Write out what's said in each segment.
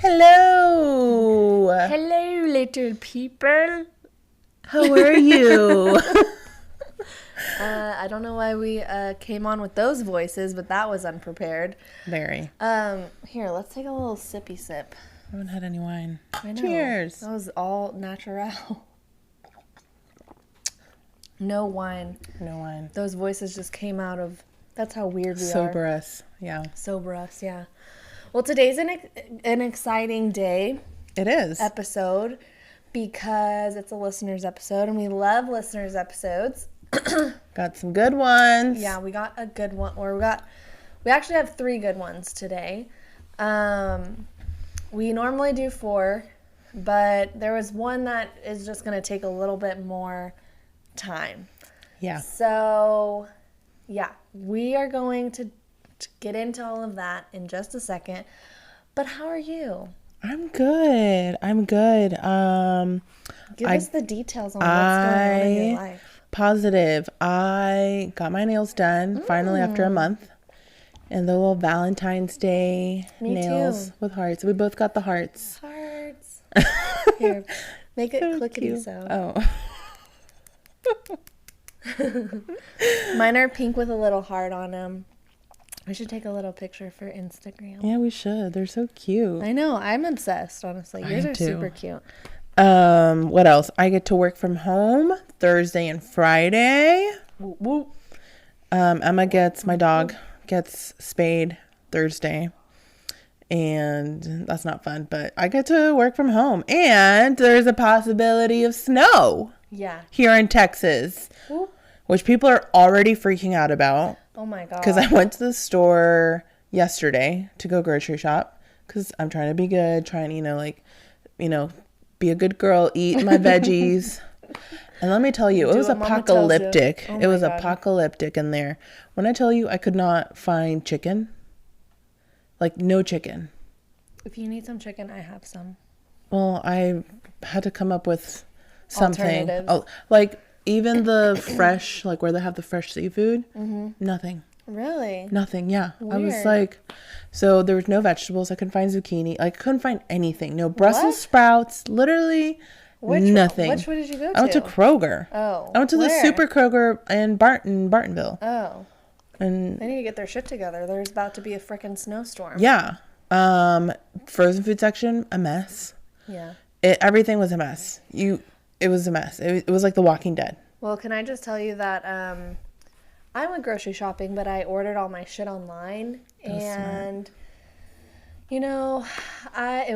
Hello. Hello, little people. How are you? I don't know why we came on with those voices, but that was unprepared. Very. Here, let's take a little sippy sip. I haven't had any wine. I know. Cheers. That was all natural. No wine. No wine. Those voices just came out of... That's how weird we are. Sober us. Yeah. Sober us, yeah. Well, today's an exciting day. It is. Episode because it's a listeners episode, and we love listeners episodes. Got some good ones. Yeah, we got a good one. We actually have 3 good ones today. We normally do 4, but there was one that is just going to take a little bit more time. Yeah. So, yeah, we are going to get into all of that in just a second. But how are you? I'm good. Give us the details on what's going on in your life. Positive. I got my nails done finally after a month. And the little Valentine's Day nails with hearts. We both got the hearts. Hearts. Here, make it So clickety cute. so. Oh. Mine are pink with a little heart on them. We should take a little picture for Instagram. Yeah, we should. They're so cute. I know. I'm obsessed, honestly. Yours are super cute. What else? I get to work from home Thursday and Friday. Whoop, whoop. My dog gets spayed Thursday. And that's not fun, but I get to work from home. And there's a possibility of snow Yeah. here in Texas, Whoop. which people are already freaking out about. Oh my God. Because I went to the store yesterday to go grocery shop because I'm trying to be good, be a good girl, eat my veggies. And let me tell you, it was apocalyptic. Oh It was my God. apocalyptic in there. When I tell you I could not find chicken, like no chicken. If you need some chicken, I have some. Well, I had to come up with something. Alternatives. Oh, like even the fresh, like where they have the fresh seafood, nothing. Really? Nothing, yeah. I was Weird. like, so there was no vegetables. I couldn't find zucchini. I couldn't find anything. No Brussels sprouts. Literally nothing. Which one did you go to? I went to Kroger. Oh. I went to the where? Super Kroger in Bartonville. Oh. And They need to get their shit together. There's about to be a freaking snowstorm. yeah. Frozen food section, a mess. Yeah. Everything was a mess. It was a mess. It was like The Walking Dead. Well, can I just tell you that I went grocery shopping, but I ordered all my shit online, and I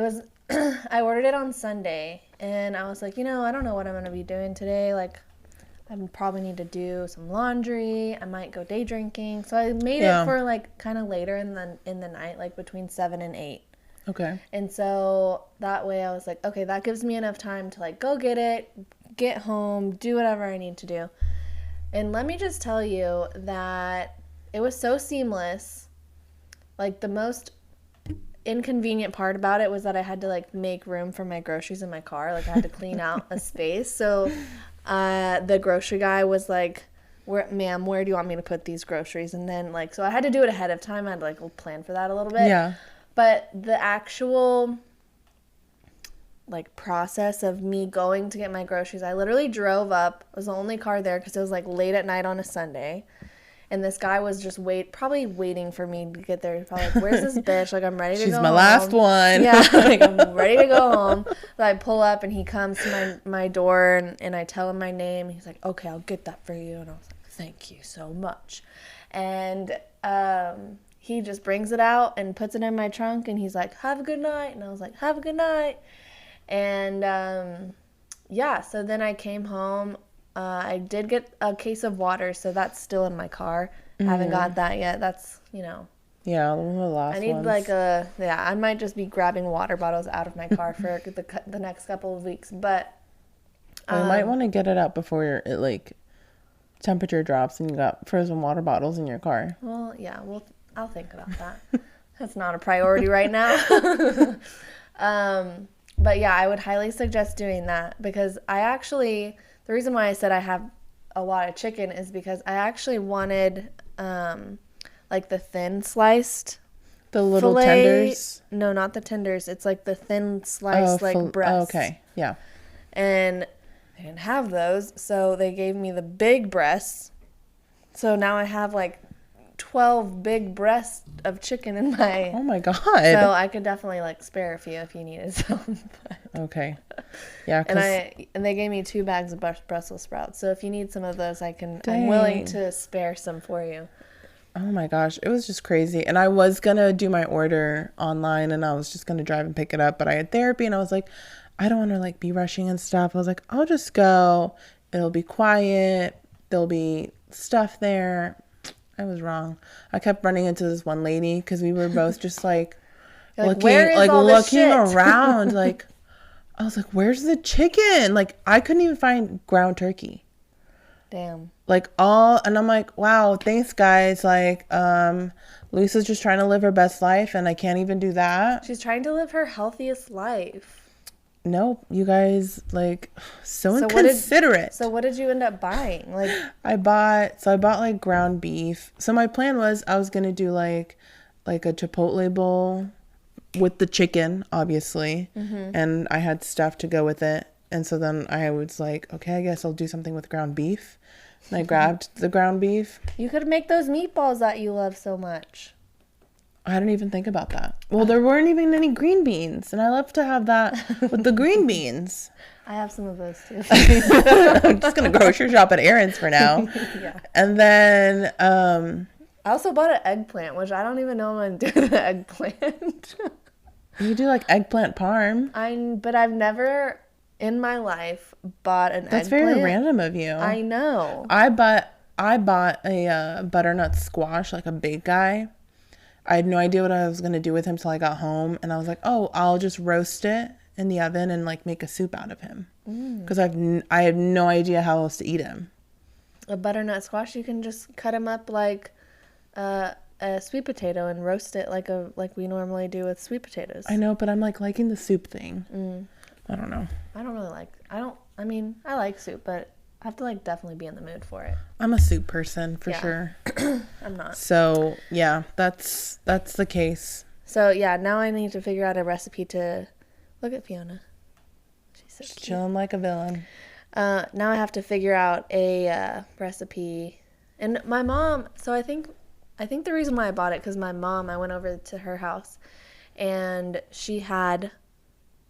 ordered it on Sunday, and I was like, I don't know what I'm gonna be doing today. Like, I probably need to do some laundry. I might go day drinking, so I made it for like kind of later in the night, like between 7 and 8. Okay. And so that way I was like, okay, that gives me enough time to like go get it, get home, do whatever I need to do. And let me just tell you that it was so seamless. Like the most inconvenient part about it was that I had to like make room for my groceries in my car. Like I had to clean out a space. So the grocery guy was like, ma'am, where do you want me to put these groceries? And then like, so I had to do it ahead of time. I had to like plan for that a little bit. Yeah. But the actual like process of me going to get my groceries, I literally drove up. I was the only car there because it was like late at night on a Sunday. And this guy was just probably waiting for me to get there. He's probably like, where's this bitch? Like, I'm ready to go home. She's my last one. Yeah, like, I'm ready to go home. So I pull up, and he comes to my door, and I tell him my name. He's like, okay, I'll get that for you. And I was like, thank you so much. And he just brings it out and puts it in my trunk, and he's like, have a good night. And I was like, have a good night. And, so then I came home. I did get a case of water, so that's still in my car. Haven't got that yet. That's, Yeah, one of the last I need ones. I might just be grabbing water bottles out of my car for the next couple of weeks. But You might want to get it out before temperature drops and you got frozen water bottles in your car. well, yeah, I'll think about that. That's not a priority right now. But yeah, I would highly suggest doing that because the reason why I said I have a lot of chicken is because I actually wanted like the thin sliced The little filet, tenders. No, not the tenders. It's like the thin sliced breast. Okay, yeah. And they didn't have those, so they gave me the big breasts. So now I have like 12 big breasts of chicken in my. Oh my god. So I could definitely like spare a few if you needed some. Okay. Yeah. And they gave me 2 bags of Brussels sprouts. So if you need some of those, I'm Dang. willing to spare some for you. Oh my gosh, it was just crazy. And I was gonna do my order online, and I was just gonna drive and pick it up, but I had therapy, and I was like, I don't want to like be rushing and stuff. I was like, I'll just go. It'll be quiet. There'll be stuff there. I was wrong. I kept running into this one lady because we were both just like looking around. Like, I was like, where's the chicken? Like, I couldn't even find ground turkey. Damn. And I'm like, wow, thanks guys. Like, Lisa's just trying to live her best life, and I can't even do that. She's trying to live her healthiest life. Nope, you guys, like, so inconsiderate. So what did you end up buying? Like, I bought like ground beef. So my plan was I was gonna do like a Chipotle bowl with the chicken, obviously, and I had stuff to go with it. And so then I was like, okay, I guess I'll do something with ground beef. And I grabbed the ground beef. You could make those meatballs that you love so much. I didn't even think about that. Well, there weren't even any green beans, and I love to have that with the green beans. I have some of those too. I'm just gonna grocery shop at Aaron's for now. Yeah. And then I also bought an eggplant, which I don't even know what I'm gonna do with the eggplant. You do like eggplant parm. But I've never in my life bought an That's eggplant. very random of you. I know. I bought a butternut squash, like a big guy. I had no idea what I was going to do with him till I got home. And I was like, oh, I'll just roast it in the oven and like make a soup out of him. Because I have no idea how else to eat him. A butternut squash, you can just cut him up like a sweet potato and roast it like we normally do with sweet potatoes. I know, but I'm like liking the soup thing. I don't know. I like soup, but I have to like definitely be in the mood for it. I'm a soup person for sure. I'm not. So yeah, that's the case. So yeah, now I need to figure out a recipe to look at Fiona. She's so cute. Chilling like a villain. Now I have to figure out a recipe. And my mom, so I think the reason why I bought it, because my mom, I went over to her house and she had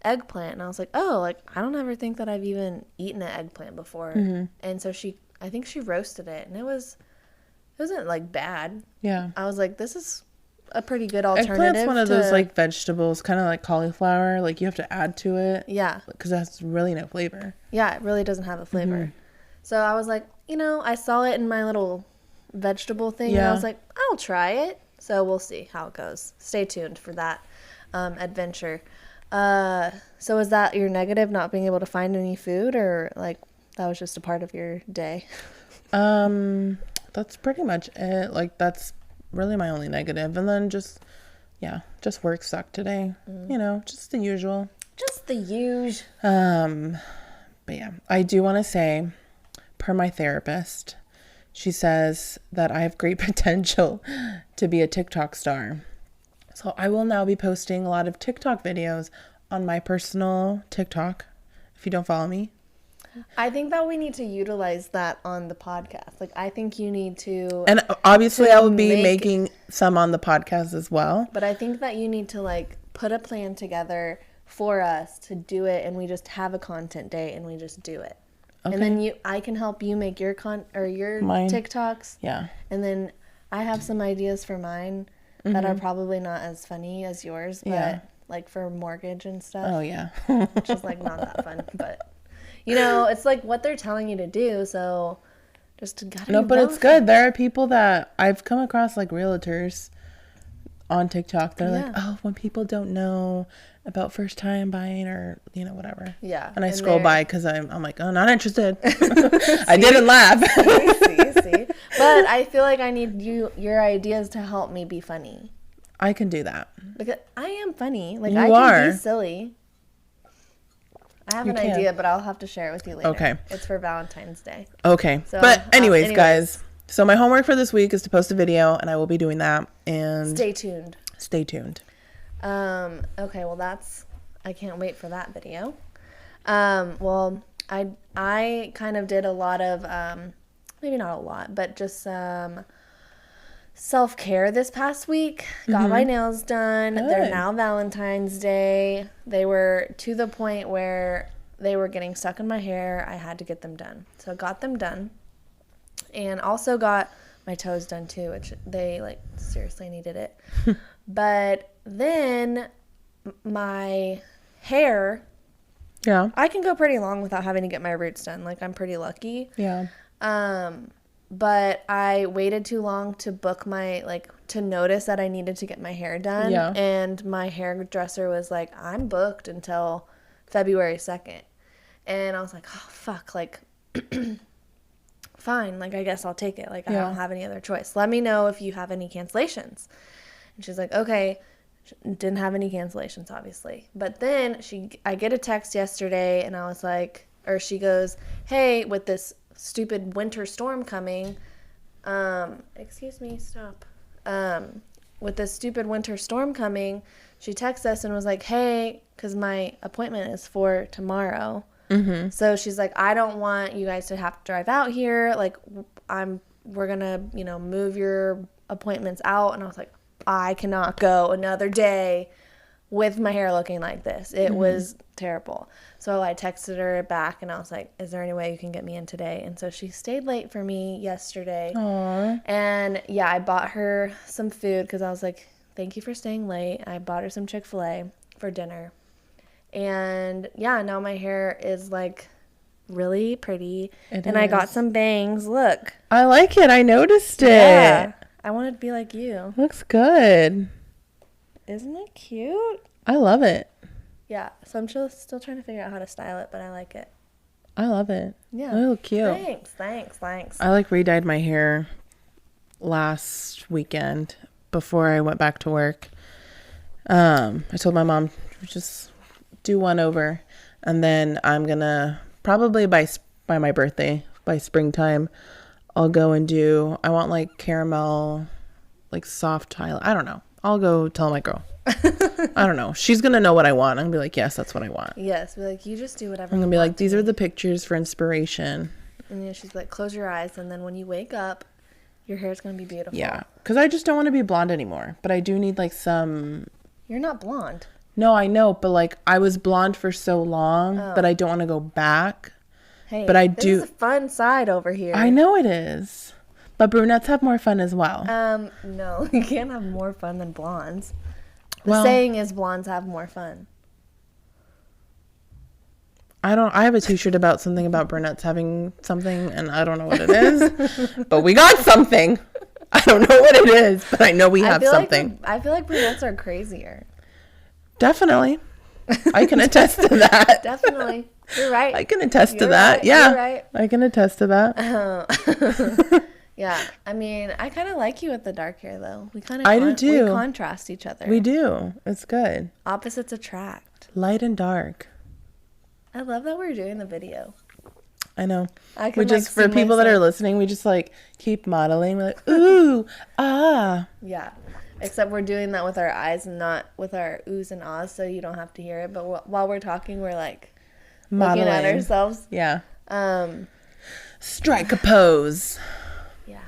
eggplant, and I was like, oh, like I don't ever think that I've even eaten an eggplant before. And so I think she roasted it, and it wasn't like bad. Yeah. I was like, this is a pretty good alternative. Eggplant's one of those like vegetables, kind of like cauliflower. Like you have to add to it. Yeah. Because it has really no flavor. Yeah, it really doesn't have a flavor. So I was like, I saw it in my little vegetable thing, and I was like, I'll try it. So we'll see how it goes. Stay tuned for that adventure. So is that your negative, not being able to find any food, or like that was just a part of your day? That's pretty much it. Like that's really my only negative. And then just work sucked today. Just the usual. Just the usual. But yeah, I do want to say, per my therapist, she says that I have great potential to be a TikTok star. So I will now be posting a lot of TikTok videos on my personal TikTok, if you don't follow me. I think that we need to utilize that on the podcast. Like, I think you need to... And obviously I will be making some on the podcast as well. But I think that you need to, like, put a plan together for us to do it, and we just have a content day, and we just do it. Okay. And then I can help you make your mine. TikToks. Yeah. And then I have some ideas for mine that are probably not as funny as yours, but like for mortgage and stuff. Oh yeah. Which is like not that fun, but it's like what they're telling you to do, so just gotta. No, but it's good. There are people that I've come across, like realtors on TikTok. They're like, oh, when people don't know about first time buying or whatever. Yeah. And I scroll by because I'm like, oh, not interested. I didn't laugh. see. But I feel like I need your ideas to help me be funny. I can do that. Because I am funny. Like, you I can are. Be silly. I have an idea, but I'll have to share it with you later. Okay. It's for Valentine's Day. Okay. So, but anyways, guys. So my homework for this week is to post a video, and I will be doing that. And stay tuned. Stay tuned. Okay, well I can't wait for that video. Well, I kind of did a lot of, maybe not a lot, but just some self-care this past week. Got my nails done. Good. They're now Valentine's Day. They were to the point where they were getting stuck in my hair. I had to get them done. So I got them done. And also got my toes done too, which they like seriously needed it. But then my hair, Yeah. I can go pretty long without having to get my roots done. Like, I'm pretty lucky. Yeah. But I waited too long to book to notice that I needed to get my hair done. Yeah. And my hairdresser was like, I'm booked until February 2nd. And I was like, oh, fuck, like, fine. Like, I guess I'll take it. Like, I don't have any other choice. Let me know if you have any cancellations. And she's like, okay. Didn't have any cancellations, obviously. But then I get a text yesterday, and I was like, or she goes, hey, with this stupid winter storm coming, excuse me, stop. With this stupid winter storm coming, she texted us and was like, hey, because my appointment is for tomorrow. Mm-hmm. So she's like, I don't want you guys to have to drive out here. Like, we're gonna, move your appointments out. And I was like, I cannot go another day with my hair looking like this. It was terrible. So I texted her back and I was like, is there any way you can get me in today? And so she stayed late for me yesterday. Aww. And yeah, I bought her some food because I was like, thank you for staying late. I bought her some Chick-fil-A for dinner. And yeah, now my hair is like really pretty. I got some bangs. Look. I like it. I noticed it. Yeah. I wanted to be like you. Looks good. Isn't it cute? I love it. Yeah. So I'm still trying to figure out how to style it, but I like it. I love it. Yeah. Oh, cute. Thanks. I like redyed my hair last weekend before I went back to work. I told my mom just do one over, and then I'm gonna probably by my birthday, by springtime, I'll go and I want like caramel, like soft highlight. I don't know. I'll go tell my girl. I don't know. She's gonna know what I want. I'm gonna be like, yes, that's what I want. Yes, be like, you just do whatever. I'm gonna be like, these are the pictures for inspiration. And then she's like, close your eyes, and then when you wake up, your hair's gonna be beautiful. Yeah, because I just don't want to be blonde anymore. But I do need like some. You're not blonde. No, I know, but like I was blonde for so long, but I don't want to go back. Hey, but I this do. is a fun side over here. I know it is, but brunettes have more fun as well. No, you can't have more fun than blondes. The saying is blondes have more fun. I have a t-shirt about something about brunettes having something, and I don't know what it is, but we got something. I don't know what it is, but I know we have something. I feel like brunettes are crazier. Definitely. I can attest to that. Definitely. You're right. I can attest to that. Right. Yeah. You're right. I can attest to that. Yeah. I mean, I kind of like you with the dark hair, though. I do too. We contrast each other. We do. It's good. Opposites attract. Light and dark. I love that we're doing the video. I know. We just, for people that are listening, we just like keep modeling. We're like, ooh, ah. Yeah. Except we're doing that with our eyes and not with our oohs and ahs, so you don't have to hear it. But while we're talking, we're like modeling. Looking at ourselves. Yeah. Strike a pose. Yeah.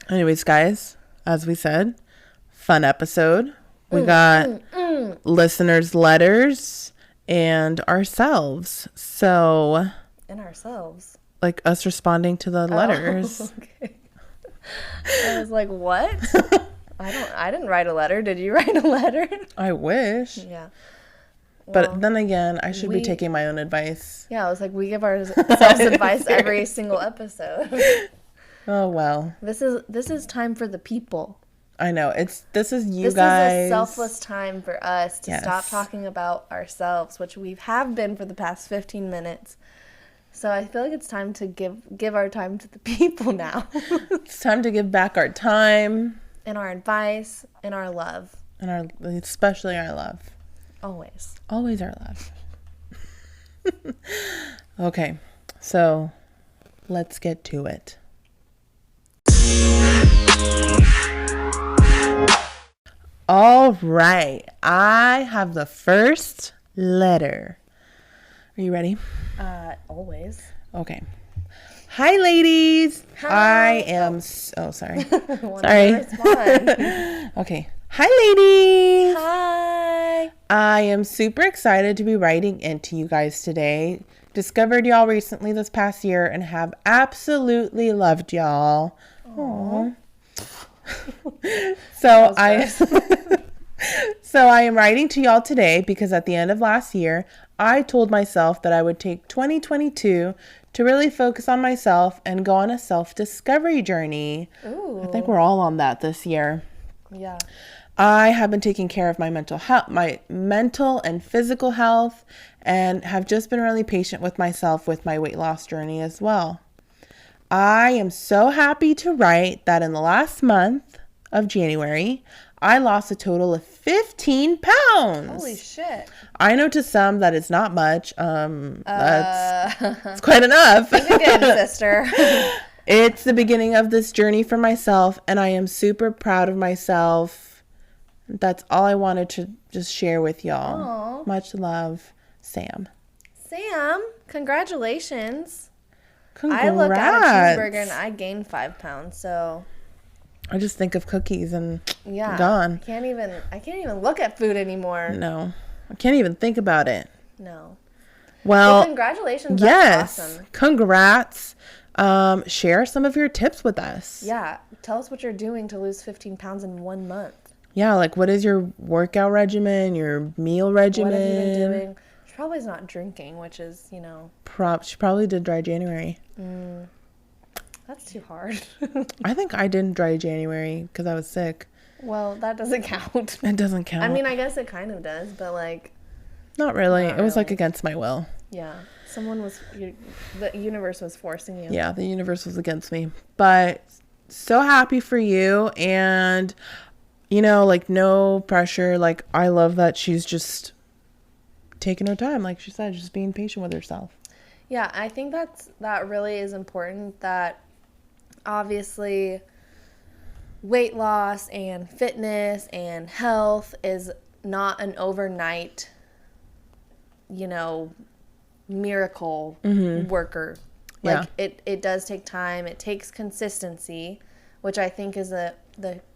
Anyways, guys, as we said, fun episode. We got listeners' letters and ourselves. So. And ourselves. Like us responding to the letters. Okay. I was like, what? I didn't write a letter. Did you write a letter? I wish. Yeah. But then again, I should be taking my own advice. Yeah, I was like, we give ourselves advice every single episode. Oh well. This is time for the people. I know. This is you this guys. This is a selfless time for us to stop talking about ourselves, which we have been for the past 15 minutes. So I feel like it's time to give our time to the people now. It's time to give back our time. And our advice, and our love. And especially our love. Always. Always our love. Okay, so let's get to it. All right. I have the first letter. Are you ready? Always. Okay. Hi, ladies. Hi. I am. Sorry. Wanted Sorry. to respond. Okay. Hi, ladies. Hi. I am super excited to be writing into you guys today. Discovered y'all recently this past year and have absolutely loved y'all. Aww. So I am writing to y'all today because at the end of last year, I told myself that I would take 2022 to really focus on myself and go on a self-discovery journey. Ooh. I think we're all on that this year. Yeah. I have been taking care of my mental and physical health, and have just been really patient with myself with my weight loss journey as well. I am so happy to write that in the last month of January, I lost a total of 15 pounds. Holy shit. I know to some that is not much. That's quite enough. Think again, sister. It's the beginning of this journey for myself, and I am super proud of myself. That's all I wanted to just share with y'all. Aww. Much love, Sam. Sam, congratulations. Congrats. I look at a cheeseburger and I gained 5 pounds, so I just think of cookies and yeah, gone. I can't even look at food anymore. No, I can't even think about it. No. Well, congratulations. Yes, That's awesome. Congrats. Share some of your tips with us. Yeah, tell us what you're doing to lose 15 pounds in 1 month. Yeah, like what is your workout regimen, your meal regimen? What have you been doing? She probably is not drinking, which is, She probably did dry January. That's too hard. I think I didn't dry January because I was sick. Well, that doesn't count. It doesn't count. I mean, I guess it kind of does, but not really. Not it was really. against my will. Yeah. The universe was forcing you. Yeah, the universe was against me. But so happy for you, and no pressure. I love that she's just taking her time, like she said, just being patient with herself. Yeah, I think that really is important, that obviously weight loss and fitness and health is not an overnight, miracle worker. It does take time. It takes consistency, which I think is the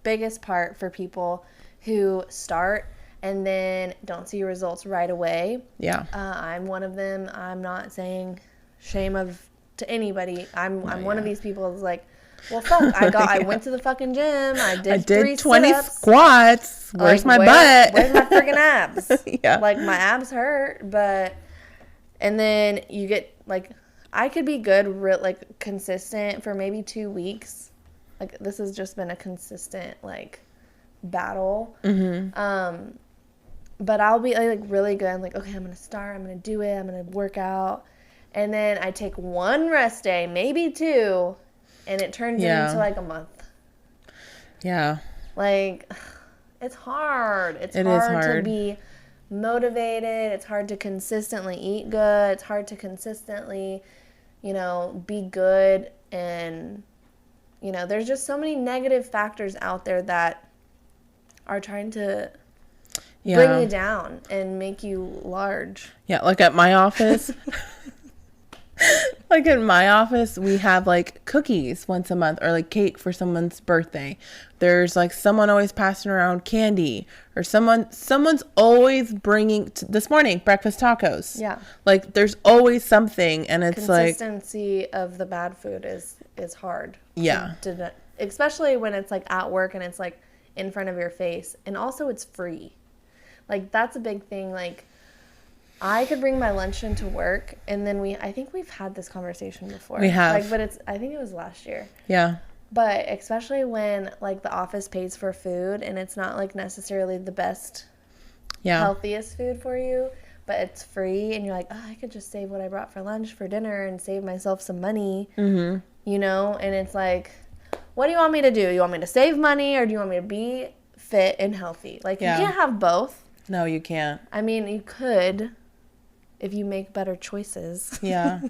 biggest part for people who start and then don't see results right away. Yeah. I'm one of them. I'm not saying shame to anybody. I'm one of these people who's like, well, fuck, I went to the fucking gym. I did 20 sit-ups. squats. Where's my butt? Where's my freaking abs? Yeah. My abs hurt, and then you get, I could be good, consistent for maybe 2 weeks. This has just been a consistent, battle. Mm-hmm. But I'll be, really good. I'm okay, I'm going to start. I'm going to do it. I'm going to work out. And then I take 1 rest day, maybe 2, and it turns into, a month. Yeah. It's hard. It is hard to be motivated. It's hard to consistently eat good. It's hard to consistently, be good. And, there's just so many negative factors out there that are trying to bring you down and make you large. Yeah, at my office. In my office, we have cookies once a month, or cake for someone's birthday. There's someone always passing around candy, or someone's always bringing this morning breakfast tacos. Yeah. There's always something, and it's consistency of the bad food is hard. Yeah. Especially when it's at work and it's in front of your face, and also it's free. That's a big thing. I could bring my lunch into work, and then I think we've had this conversation before. We have. But I think it was last year. Yeah. But especially when, the office pays for food, and it's not, necessarily the best, healthiest food for you, but it's free, and you're I could just save what I brought for lunch for dinner and save myself some money, and it's what do you want me to do? You want me to save money, or do you want me to be fit and healthy? You can't have both. No, you can't. I mean, you could if you make better choices. Yeah.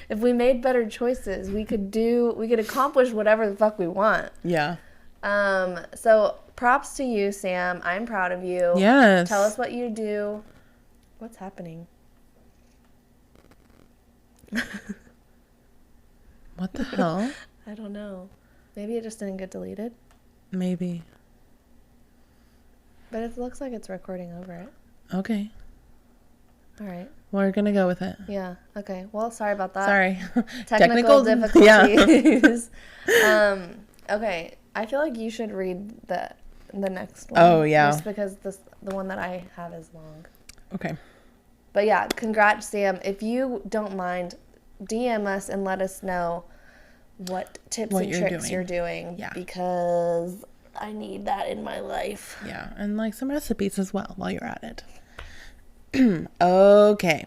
If we made better choices, we could accomplish whatever the fuck we want. Yeah. So props to you, Sam. I'm proud of you. Yes. Tell us what you do. What's happening? What the hell? I don't know. Maybe it just didn't get deleted. Maybe. But it looks like it's recording over it. Okay. All right. We're going to go with it. Yeah. Okay. Well, sorry about that. Sorry. Technical difficulties. Yeah. Okay. I feel like you should read the next one. Oh, yeah. Just because the one that I have is long. Okay. But yeah, congrats, Sam. If you don't mind, DM us and let us know what tips and tricks you're doing. Yeah. Because I need that in my life. Yeah. And like some recipes as well while you're at it. Okay.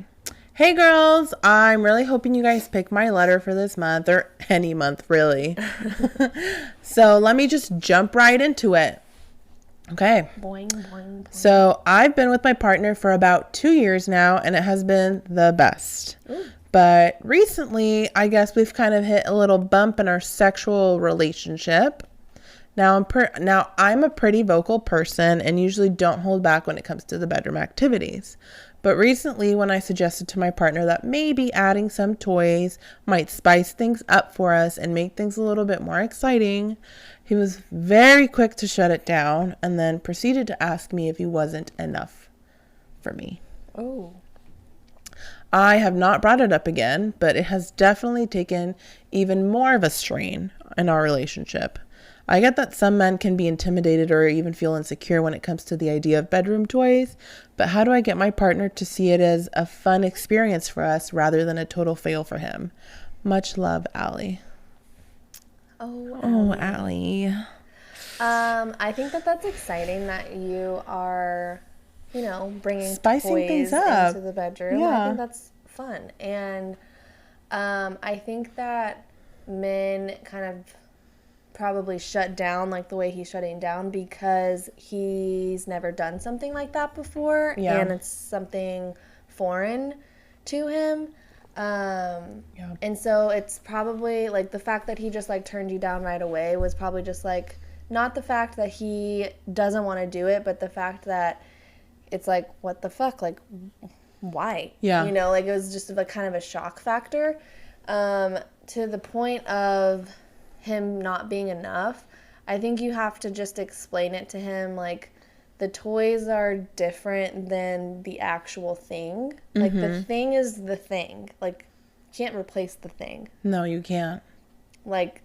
Hey girls, I'm really hoping you guys pick my letter for this month, or any month really. So let me just jump right into it. Okay. Boing, boing, boing. So I've been with my partner for about 2 years now, and it has been the best. Ooh. But recently, I guess we've kind of hit a little bump in our sexual relationship. Now I'm a pretty vocal person and usually don't hold back when it comes to the bedroom activities. But recently, when I suggested to my partner that maybe adding some toys might spice things up for us and make things a little bit more exciting, he was very quick to shut it down and then proceeded to ask me if he wasn't enough for me. Oh. I have not brought it up again, but it has definitely taken even more of a strain in our relationship. I get that some men can be intimidated or even feel insecure when it comes to the idea of bedroom toys, but how do I get my partner to see it as a fun experience for us rather than a total fail for him? Much love, Allie. Oh, Allie. I think that's exciting that you are, bringing Spicing toys things up into the bedroom. Yeah. I think that's fun. And I think that men kind of probably shut down like the way he's shutting down because he's never done something like that before. Yeah. And it's something foreign to him. And so it's probably like the fact that he just like turned you down right away was probably just like not the fact that he doesn't want to do it, but the fact that it's like, what the fuck? Like, why? Yeah. Like it was just like kind of a shock factor, to the point of him not being enough. I think you have to just explain it to him. Like, the toys are different than the actual thing. Mm-hmm. Like, the thing is the thing. Like, you can't replace the thing. No, you can't. Like,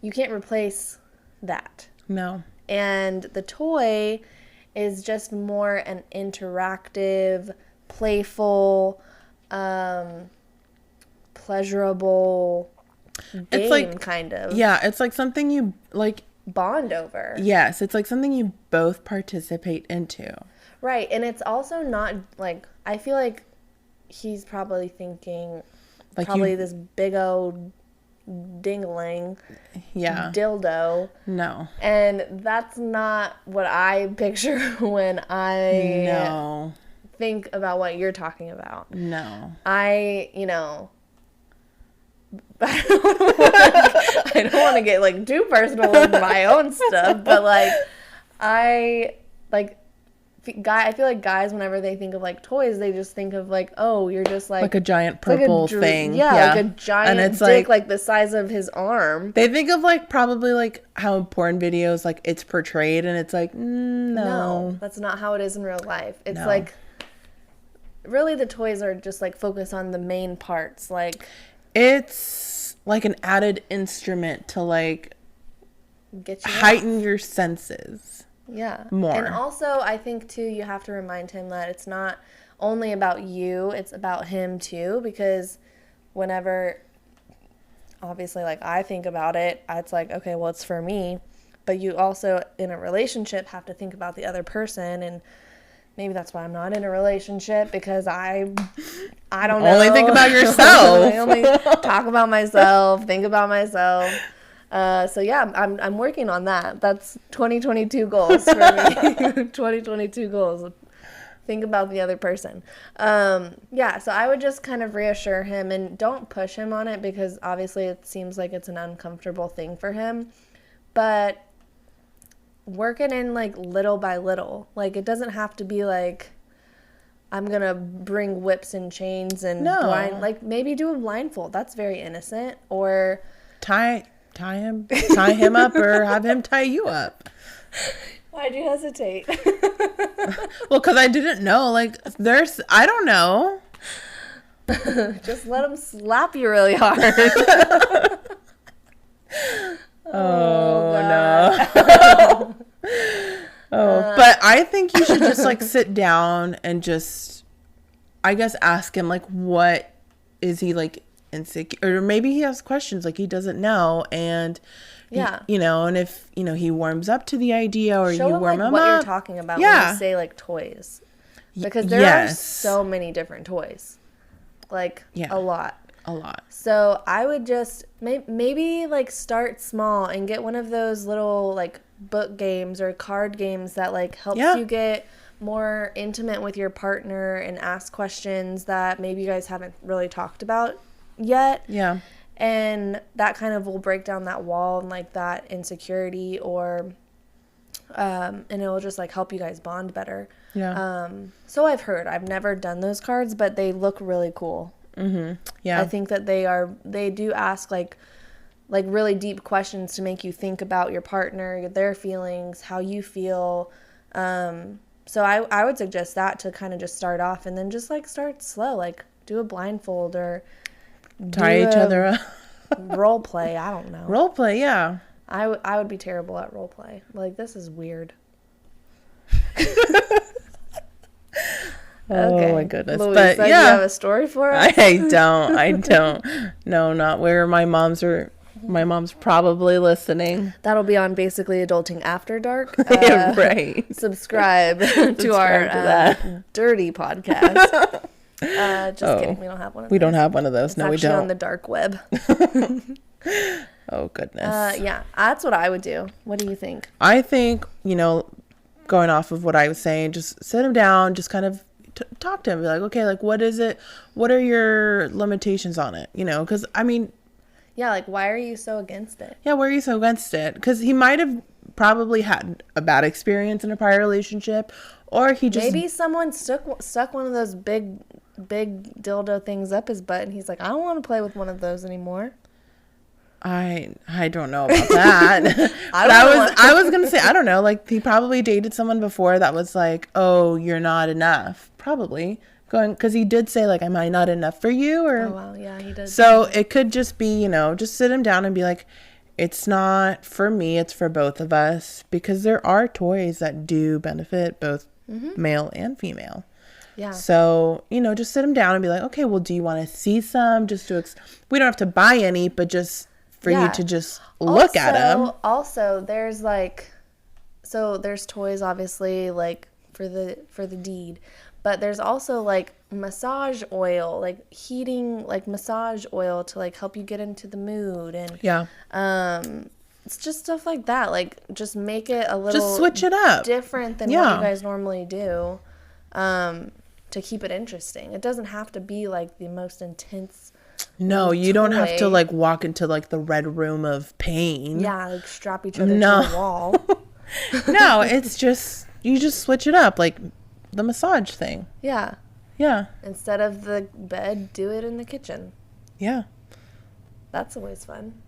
you can't replace that. No. And the toy is just more an interactive, playful, pleasurable game, it's like, kind of. Yeah, it's like something you, like... bond over. Yes, it's like something you both participate into. Right, and it's also not, like, I feel like he's probably thinking, like this big old dingling dildo. No. And that's not what I picture when I think about what you're talking about. No. I don't want to get like too personal with my own stuff, but like I feel like guys, whenever they think of like toys, they just think of like, oh, you're just like a giant purple thing. Yeah, like a giant and it's dick like the size of his arm. They think of like probably like how in porn videos like it's portrayed, and it's like no, that's not how it is in real life. It's like really the toys are just like focused on the main parts. Like it's like an added instrument to like get you heighten your senses. Yeah. More. And also, I think, too, you have to remind him that it's not only about you, it's about him, too, because whenever, obviously, like, I think about it, it's like, okay, well, it's for me, but you also, in a relationship, have to think about the other person, and maybe that's why I'm not in a relationship, because I don't know. Only think about yourself. I only talk about myself, think about myself. So yeah, I'm working on that. That's 2022 goals for me. 2022 goals. Think about the other person. Yeah, so I would just kind of reassure him and don't push him on it because obviously it seems like it's an uncomfortable thing for him. But work it in, like, little by little. Like, it doesn't have to be, like, I'm going to bring whips and chains and like, maybe do a blindfold. That's very innocent. Or tie him up or have him tie you up. Why'd you hesitate? Well, because I didn't know. Like, I don't know. Just let him slap you really hard. No. But I think you should just, like, sit down and just, I guess, ask him, like, what is he, like, insecure? Or maybe he has questions, like, he doesn't know. And, yeah. And if, he warms up to the idea or Show you him, warm like, him what up. you're talking about when you say, like, toys. Because there are so many different toys. Like, a lot. A lot. So I would just maybe, like, start small and get one of those little, like, book games or card games that, like, helps you get more intimate with your partner and ask questions that maybe you guys haven't really talked about yet. Yeah. And that kind of will break down that wall and, like, that insecurity, or and it will just, like, help you guys bond better. Yeah. So I've heard. I've never done those cards, but they look really cool. Mm-hmm. Yeah. I think that they do ask, like really deep questions to make you think about your partner, their feelings, how you feel. So I would suggest that to kind of just start off, and then just, like, start slow, like, do a blindfold or tie each other up. Role play. I don't know. Role play, yeah. I would be terrible at role play. Like, this is weird. Oh my goodness. Louisa, but you have a story for us? I don't. No, not where my mom's probably listening. That'll be on Basically Adulting After Dark. Right. Subscribe to our dirty podcast. Just kidding. We don't have one of those. We don't have one of those. It's no, we don't. on the dark web. Oh, goodness. Yeah, that's what I would do. What do you think? I think, going off of what I was saying, just sit him down, just kind of talk to him. Be like, okay, like, what is it? What are your limitations on it? Because, yeah, like, why are you so against it? Yeah, why are you so against it? Because he might have probably had a bad experience in a prior relationship, or he just... Maybe someone stuck one of those big dildo things up his butt, and he's like, I don't want to play with one of those anymore. I don't know about that. I was gonna say, I don't know, like, he probably dated someone before that was like, oh, you're not enough, probably because he did say, like, am I not enough for you? Or oh wow, yeah, he did. So it could just be, just sit him down and be like, it's not for me, it's for both of us, because there are toys that do benefit both male and female. Yeah. So, just sit him down and be like, okay, well, do you want to see some? Just to we don't have to buy any, but just for you to just look at them. Also, there's, like, there's toys, obviously, like, for the deed, but there's also, like, massage oil, like, heating, like, massage oil to, like, help you get into the mood, and it's just stuff like that. Like, just make it a little, just switch it up, different than what you guys normally do, to keep it interesting. It doesn't have to be, like, the most intense. No, you don't have to, like, walk into, like, the red room of pain. Yeah, like, strap each other to the wall. No, it's just, you just switch it up, like the massage thing. Yeah. Yeah. Instead of the bed, do it in the kitchen. Yeah. That's always fun.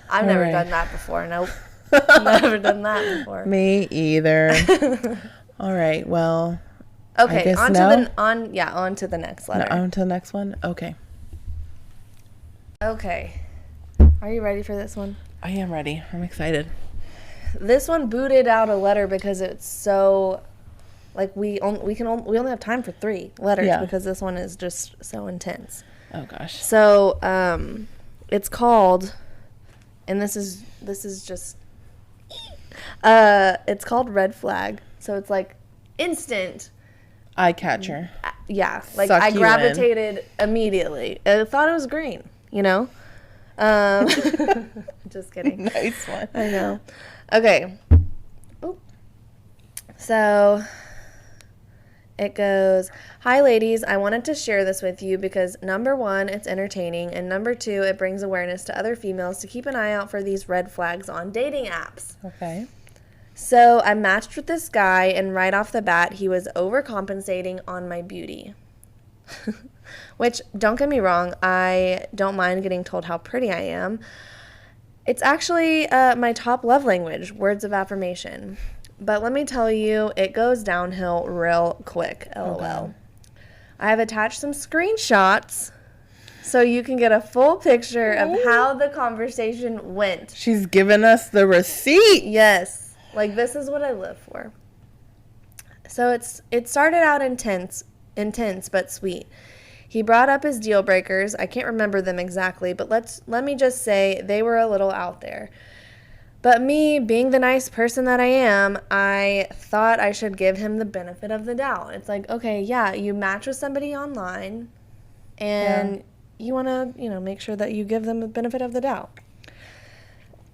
I've never done that before. Nope. Never done that before. Me either. All right. Well. Okay. On to the next letter. No, on to the next one. Okay. Okay. Are you ready for this one? I am ready. I'm excited. This one booted out a letter because it's so, like, we only have time for 3 letters because this one is just so intense. Oh gosh. So, it's called, and this is just, it's called Red Flag. So it's, like, instant eye catcher. Yeah, like, I gravitated immediately. I thought it was green, Just kidding. Nice one. I know. Okay. Oop. So it goes, hi ladies, I wanted to share this with you because number 1, it's entertaining, and number 2, it brings awareness to other females to keep an eye out for these red flags on dating apps. Okay. So I matched with this guy, and right off the bat, he was overcompensating on my beauty. Which, don't get me wrong, I don't mind getting told how pretty I am. It's actually my top love language, words of affirmation. But let me tell you, it goes downhill real quick, LOL. Okay. I have attached some screenshots so you can get a full picture of how the conversation went. She's given us the receipt. Yes. Like, this is what I live for. So it started out intense but sweet. He brought up his deal breakers. I can't remember them exactly, but let me just say they were a little out there. But me, being the nice person that I am, I thought I should give him the benefit of the doubt. It's like, okay, yeah, you match with somebody online, and you want to, make sure that you give them the benefit of the doubt.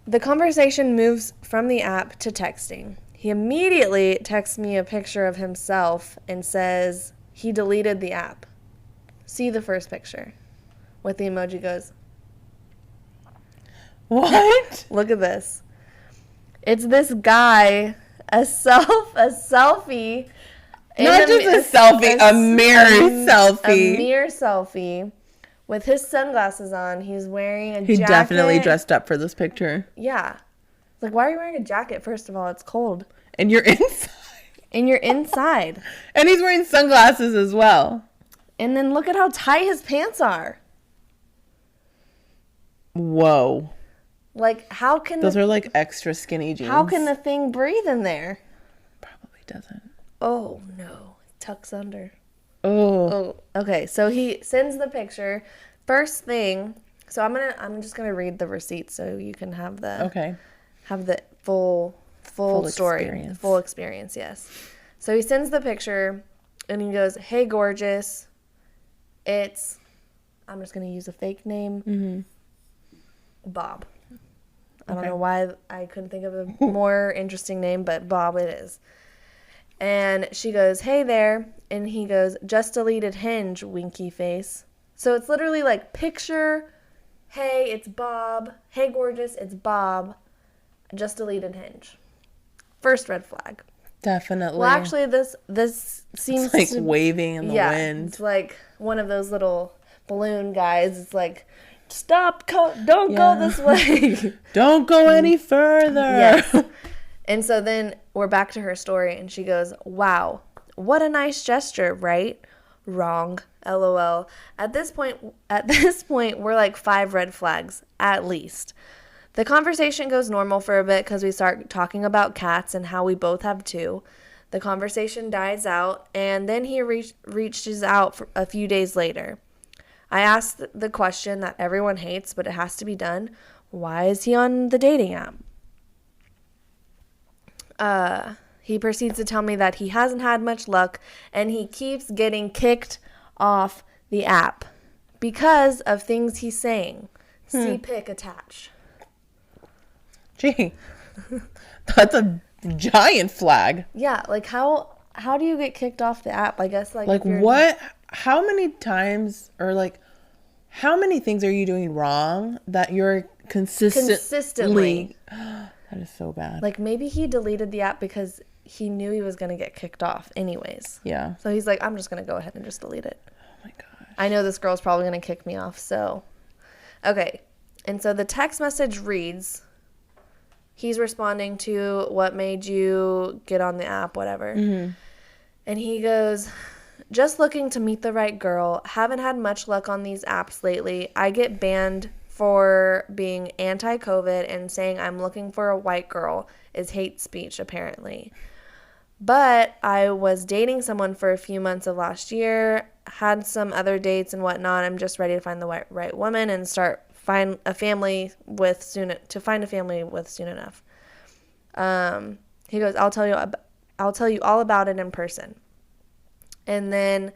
The conversation moves from the app to texting. He immediately texts me a picture of himself and says he deleted the app. See the first picture with the emoji goes, what? Look at this. It's this guy, a selfie. Not just a selfie, a mirror selfie. A mirror selfie with his sunglasses on. He's wearing a jacket. He definitely dressed up for this picture. Yeah. It's like, why are you wearing a jacket? First of all, it's cold. And you're inside. And he's wearing sunglasses as well. And then look at how tight his pants are. Whoa. Like, how can those are like extra skinny jeans. How can the thing breathe in there? Probably doesn't. Oh, no. It tucks under. Oh. Okay, so he sends the picture. First thing, so I'm just gonna read the receipt so you can have the full story, experience. Full experience. Yes. So he sends the picture, and he goes, "Hey, gorgeous. I'm just gonna use a fake name, Bob. I don't know why I couldn't think of a more interesting name, but Bob it is." And she goes, "Hey there." And he goes, "Just deleted Hinge, winky face." So it's literally like picture, "Hey, it's Bob. Hey, gorgeous, it's Bob. Just deleted Hinge." First red flag. Definitely. Well, actually, this seems it's like waving in the wind. It's like one of those little balloon guys. It's like, stop, don't go this way. Don't go any further. Yes. And so then we're back to her story, and she goes, "Wow, what a nice gesture, right? Wrong. LOL." At this point, we're like 5 red flags, at least. The conversation goes normal for a bit because we start talking about cats and how we both have 2. The conversation dies out, and then he reaches out for a few days later. I asked the question that everyone hates, but it has to be done. Why is he on the dating app? He proceeds to tell me that he hasn't had much luck, and he keeps getting kicked off the app because of things he's saying. See pic attached. Gee, that's a giant flag. Yeah, like how do you get kicked off the app? I guess like what? How many times or like how many things are you doing wrong that you're consistently? That is so bad. Like maybe he deleted the app because he knew he was gonna get kicked off anyways. Yeah. So he's like, I'm just gonna go ahead and just delete it. Oh my gosh. I know this girl's probably gonna kick me off. So, okay, and so the text message reads. He's responding to what made you get on the app, whatever. Mm-hmm. And he goes, "Just looking to meet the right girl. Haven't had much luck on these apps lately. I get banned for being anti-COVID, and saying I'm looking for a white girl is hate speech, apparently. But I was dating someone for a few months of last year, had some other dates and whatnot. I'm just ready to find the right woman and find a family with soon enough." He goes, I'll tell you all about it in person. And then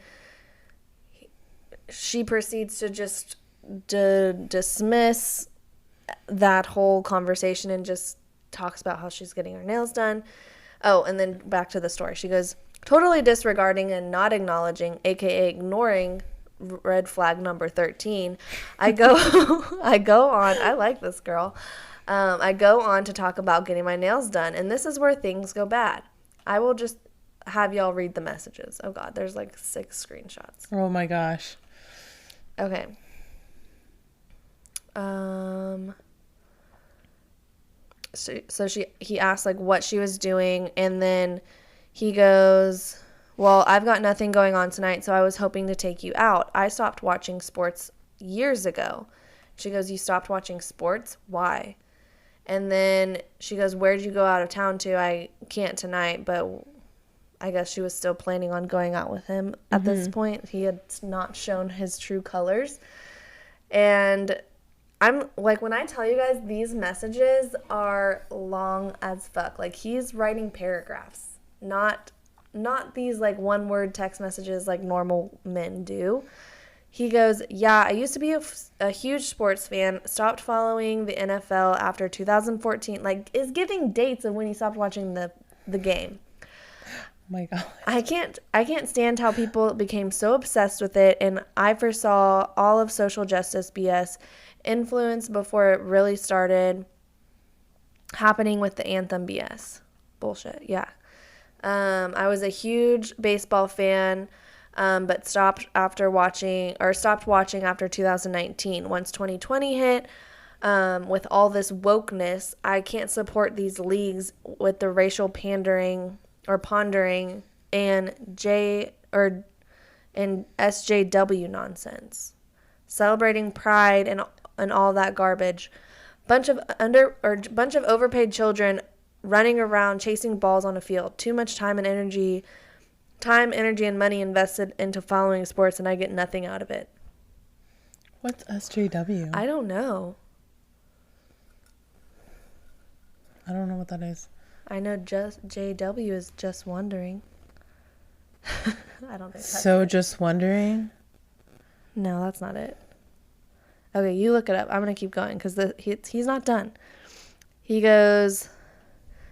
she proceeds to just dismiss that whole conversation and just talks about how she's getting her nails done. Oh, and then back to the story. She goes, "Totally disregarding and not acknowledging, aka ignoring red flag number 13. I go on, I like this girl. I go on to talk about getting my nails done, and this is where things go bad. I will just have y'all read the messages. Oh, God, there's like 6 screenshots. Oh, my gosh. Okay. He asked like what she was doing, and then he goes, well, I've got nothing going on tonight, so I was hoping to take you out. I stopped watching sports years ago. She goes, you stopped watching sports? Why? And then she goes, where'd you go out of town to? I can't tonight, but I guess she was still planning on going out with him at this point. He had not shown his true colors. And I'm like, when I tell you guys, these messages are long as fuck. Like, he's writing paragraphs, not these like one word text messages like normal men do. He goes, yeah, I used to be a huge sports fan, stopped following the NFL after 2014, like is giving dates of when he stopped watching the game. Oh my God. I can't stand how people became so obsessed with it, and I foresaw all of social justice BS influence before it really started happening with the anthem BS. Bullshit, yeah. I was a huge baseball fan, but stopped watching after 2019. Once 2020 hit, with all this wokeness, I can't support these leagues with the racial pandering or pondering and SJW nonsense, celebrating pride and all that garbage. Bunch of overpaid children running around chasing balls on a field. Too much time, energy, and money invested into following sports, and I get nothing out of it. What's SJW? I don't know. I don't know what that is. I know just JW is just wondering. I don't think that's So it. just wondering? No, that's not it. Okay, you look it up. I'm going to keep going because he's not done. He goes,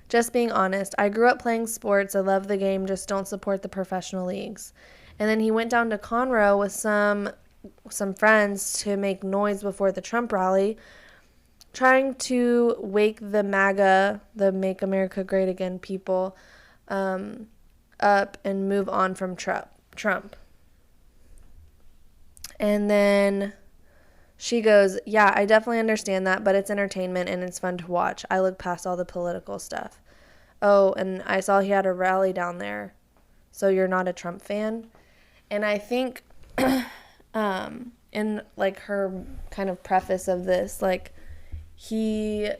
just being honest, I grew up playing sports. I love the game, just don't support the professional leagues. And then he went down to Conroe with some friends to make noise before the Trump rally, trying to wake the MAGA, the Make America Great Again people, up and move on from Trump. And then she goes, yeah, I definitely understand that, but it's entertainment and it's fun to watch. I look past all the political stuff. Oh, and I saw he had a rally down there. So you're not a Trump fan? And I think in like her kind of preface of this, like, he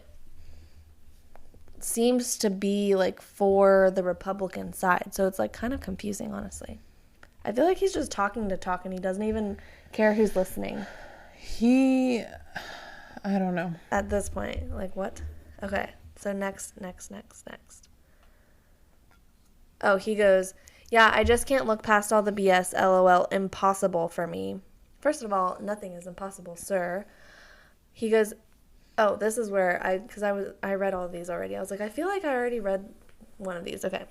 seems to be like for the Republican side. So it's like kind of confusing, honestly. I feel like he's just talking to talk and he doesn't even care who's listening. I don't know. At this point, like what? Okay, so next. Oh, he goes, yeah, I just can't look past all the BS, LOL, impossible for me. First of all, nothing is impossible, sir. He goes, oh, this is where I read all of these already. I was like, I feel like I already read one of these. Okay.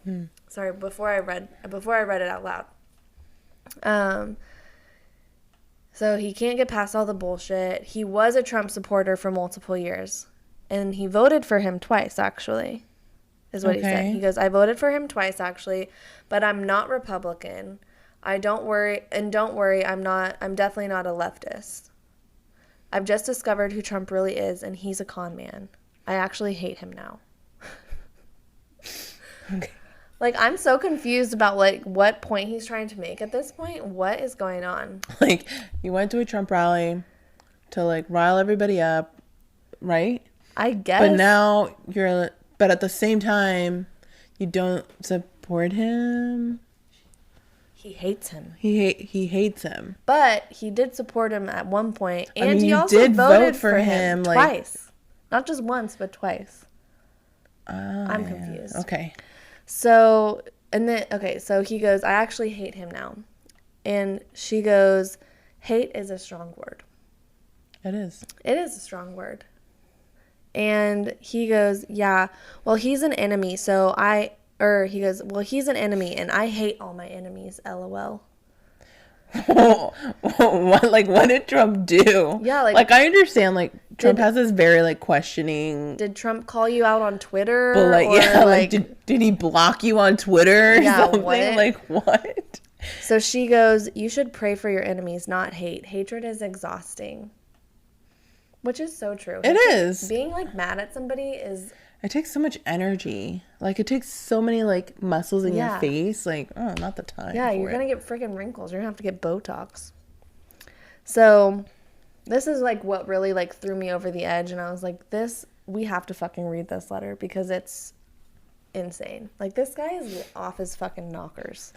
Sorry, before I read it out loud. So he can't get past all the bullshit. He was a Trump supporter for multiple years. And he voted for him twice, actually, is what he said. He goes, I voted for him twice, actually, but I'm not Republican. Don't worry, I'm definitely not a leftist. I've just discovered who Trump really is, and he's a con man. I actually hate him now. Okay. Like, I'm so confused about, like, what point he's trying to make at this point. What is going on? Like, you went to a Trump rally to, like, rile everybody up, right? I guess. But now but at the same time, you don't support him. He hates him. He hates him. But he did support him at one point, and I mean, he you also did voted vote for him like, twice. Not just once, but twice. I'm confused. Okay. So he goes, I actually hate him now. And she goes, hate is a strong word. It is. It is a strong word. And he goes, yeah, well, he's an enemy, he goes, well, he's an enemy, and I hate all my enemies, LOL. What did Trump do? Yeah, like I understand, like, Trump has this very, like, questioning. Did Trump call you out on Twitter? But, like, or, yeah, like, did he block you on Twitter or something? What? Like, what? So she goes, you should pray for your enemies, not hate. Hatred is exhausting. Which is so true. It is. Being, like, mad at somebody is... It takes so much energy. Like, it takes so many, like, muscles in your face. Like, oh, not the time. Yeah, you're going to get freaking wrinkles. You're going to have to get Botox. So, this is, like, what really, like, threw me over the edge. And I was like, we have to fucking read this letter because it's insane. Like, this guy is off his fucking knockers.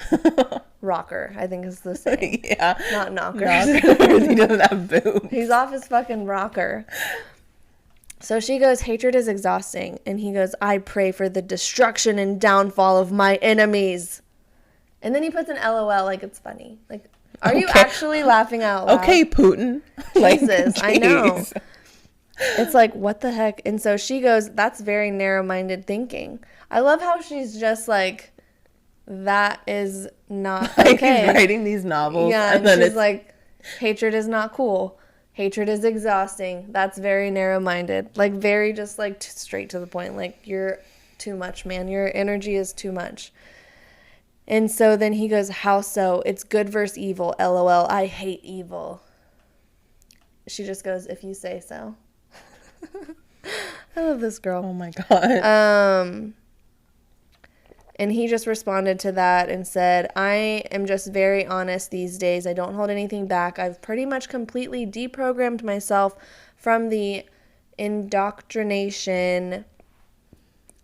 Rocker, I think is the same. Yeah. Not knockers. He doesn't have boobs. He's off his fucking rocker. So she goes, hatred is exhausting. And he goes, I pray for the destruction and downfall of my enemies. And then he puts an LOL like it's funny. Like, are you actually laughing out loud? Okay, Putin. Jesus, I know. It's like, what the heck? And so she goes, that's very narrow-minded thinking. I love how she's just like, that is not okay. Like, writing these novels. Yeah, and then she's like, hatred is not cool. Hatred is exhausting. That's very narrow-minded. Like, very just, like, straight to the point. Like, you're too much, man. Your energy is too much. And so then he goes, how so? It's good versus evil. LOL. I hate evil. She just goes, if you say so. I love this girl. Oh, my God. And he just responded to that and said, I am just very honest these days. I don't hold anything back. I've pretty much completely deprogrammed myself from the indoctrination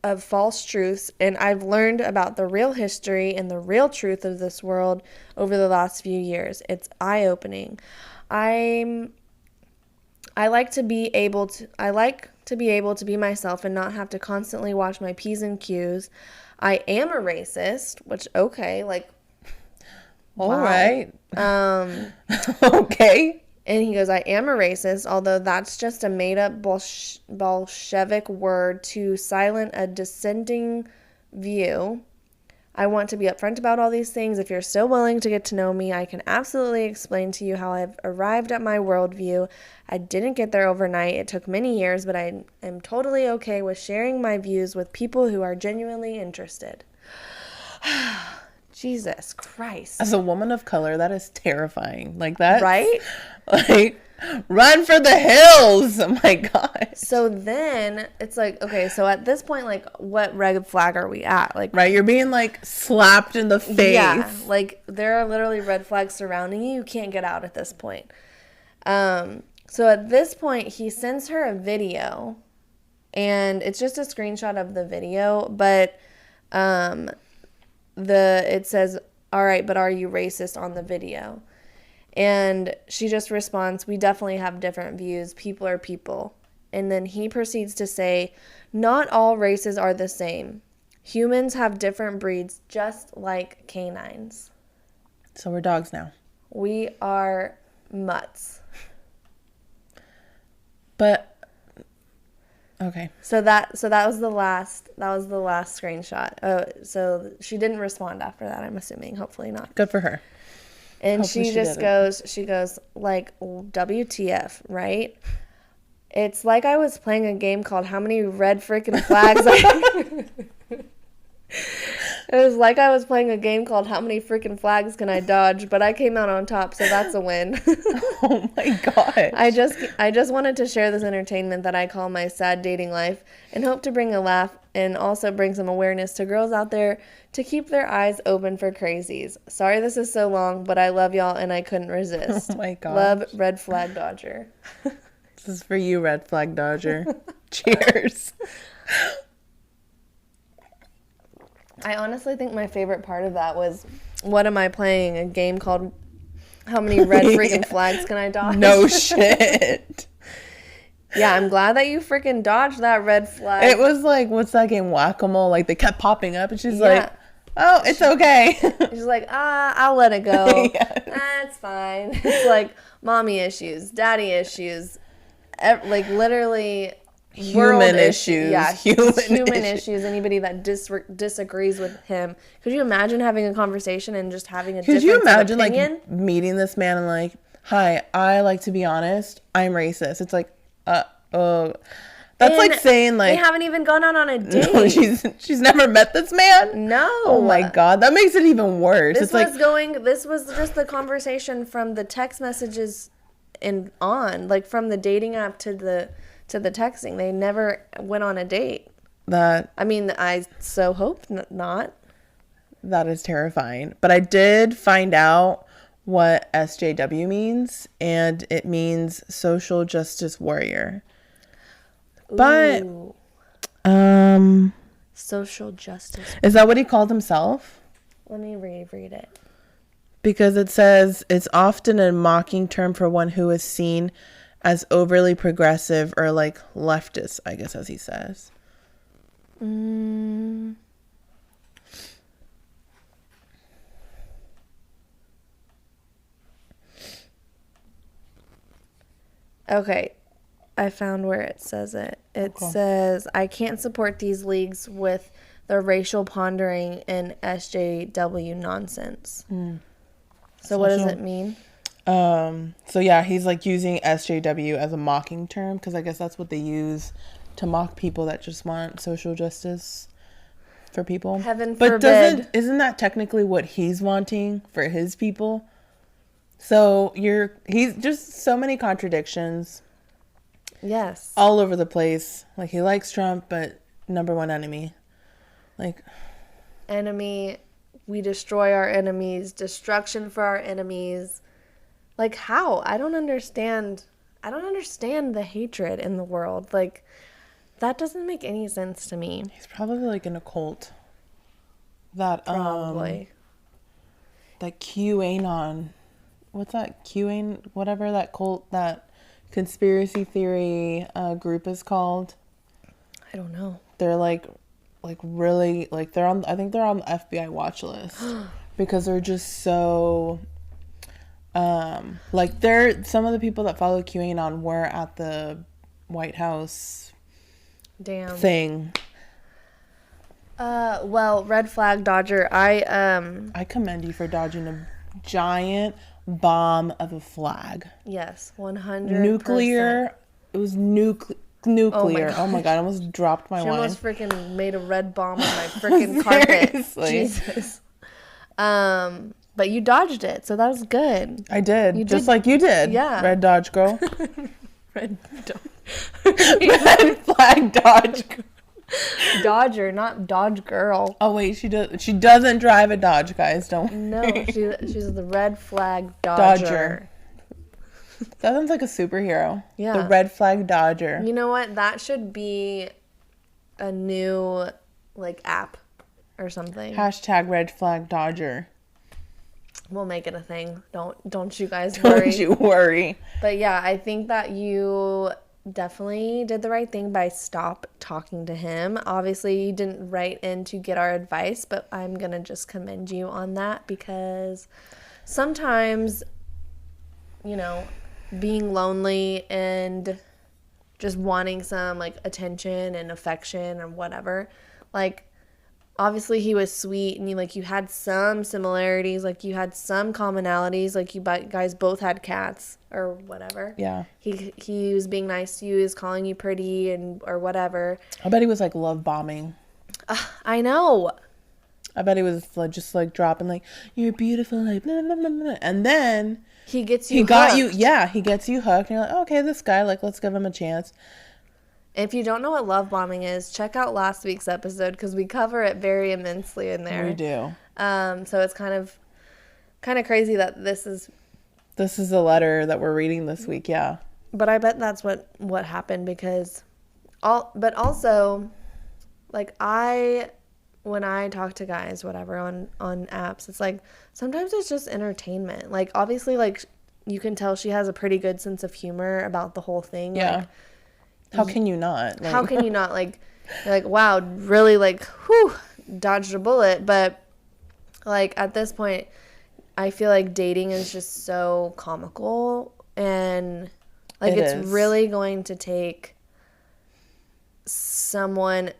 of false truths, and I've learned about the real history and the real truth of this world over the last few years. It's eye-opening. I like to be able to be myself and not have to constantly watch my P's and Q's. I am a racist, which, okay, like, all wow. right. Okay. And he goes, I am a racist, although that's just a made-up Bolshevik word to silence a dissenting view. I want to be upfront about all these things. If you're still willing to get to know me, I can absolutely explain to you how I've arrived at my worldview. I didn't get there overnight. It took many years, but I am totally okay with sharing my views with people who are genuinely interested. Jesus Christ. As a woman of color, that is terrifying. Like that. Right? Like, run for the hills. Oh my God. So then it's like, okay, so at this point, like, what red flag are we at? Like, right, you're being like slapped in the face. Yeah, like there are literally red flags surrounding you. You can't get out at this point. So at this point, he sends her a video, and it's just a screenshot of the video, but it says, all right, but are you racist on the video? And she just responds, we definitely have different views. People are people. And then he proceeds to say, not all races are the same. Humans have different breeds, just like canines. So we're dogs now. We are mutts. But okay. So that was the last screenshot. So she didn't respond after that, I'm assuming. Hopefully not. Good for her. And she goes, like, WTF, right? It's like I was playing a game called How Many Red Freaking Flags It was like I was playing a game called How Many Freaking Flags Can I Dodge? But I came out on top, so that's a win. Oh my God. I just wanted to share this entertainment that I call my sad dating life and hope to bring a laugh and also bring some awareness to girls out there to keep their eyes open for crazies. Sorry this is so long, but I love y'all and I couldn't resist. Oh my God. Love, Red Flag Dodger. This is for you, Red Flag Dodger. Cheers. I honestly think my favorite part of that was, what am I playing? A game called How Many Red Freaking Flags Can I Dodge? No shit. Yeah, I'm glad that you freaking dodged that red flag. It was like, what's that game? Whack-a-mole. Like, they kept popping up, and she's like, oh, it's okay. She's like, I'll let it go. Yes. It's fine. It's like mommy issues, daddy issues, like literally human issues. Yeah, human issues. Anybody that disagrees with him. Could you imagine having a conversation and just having a Could difference you imagine, of opinion? like, meeting this man and like, hi, I like to be honest. I'm racist. It's like, oh, that's like And saying they like, haven't even gone out on a date. no, she's never met this man. No. Oh my God, that makes it even worse. This It's this was just the conversation from the text messages and on, like from the dating app to the texting. They never went on a date. that I mean, I so hope not. that is terrifying. But I did find out what SJW means, and it means social justice warrior. But Ooh, um, social justice. is that what he called himself? Let me reread it. Because it says it's often a mocking term for one who is seen as overly progressive or like leftist, I guess, as he says. Okay, I found where it says it. It says, I can't support these leagues with the racial pondering and SJW nonsense. So what does it mean? So yeah, he's like using SJW as a mocking term because I guess that's what they use to mock people that just want social justice for people. Heaven but forbid. Isn't that technically what he's wanting for his people? So he's just so many contradictions. Yes. All over the place. Like he likes Trump, but number one enemy. Like Enemy, we destroy our enemies, destruction for our enemies. Like how? I don't understand the hatred in the world. Like that doesn't make any sense to me. he's probably like in a cult. That Probably. that QAnon. What's that? QAnon, whatever that cult, that conspiracy theory group is called. I don't know. They're like really like I think they're on the FBI watch list because they're just so like some of the people that follow QAnon were at the White House Damn. thing. Well, red flag Dodger. I commend you for dodging a giant bomb of a flag. Yes, 100%. Nuclear. It was nuclear. Oh my God, I almost dropped my She wine. almost freaking made a red bomb on my freaking carpet. Seriously. Jesus. But you dodged it, so that was good. I did. You Just did- like you did. Yeah. Red Dodge girl. Red Red flag Dodge girl. Dodger, not Dodge girl. Oh wait, she doesn't drive a Dodge, guys. Don't. No, she's the red flag Dodger. That sounds like a superhero. Yeah. The red flag Dodger. You know what? That should be a new like app or something. Hashtag red flag Dodger. We'll make it a thing. Don't you guys worry. Don't you worry. But yeah, I think that you definitely did the right thing by stop talking to him. Obviously, you didn't write in to get our advice, but I'm going to just commend you on that because sometimes, you know, being lonely and just wanting some like attention and affection or whatever, like obviously he was sweet and you had some similarities, like you had some commonalities, like you guys both had cats or whatever. Yeah. He was being nice to you, he was calling you pretty and or whatever. I bet he was like love bombing. I know. I bet he was like, just like dropping like you're beautiful, like blah, blah, blah, blah. And then He gets you he got hooked. you. Yeah, he gets you hooked. And you're like, okay, this guy, like, let's give him a chance. If you don't know what love bombing is, check out last week's episode because we cover it very immensely in there. We do. So it's kind of crazy that this is. This is the letter that we're reading this week. Yeah. But I bet that's what happened because but also like when I talk to guys whatever on apps, it's like sometimes it's just entertainment. Like obviously like you can tell she has a pretty good sense of humor about the whole thing. Yeah. Like, How can you not? Like, how can you not like you're like wow, really like whew, dodged a bullet, but like at this point I feel like dating is just so comical and like it's really going to take someone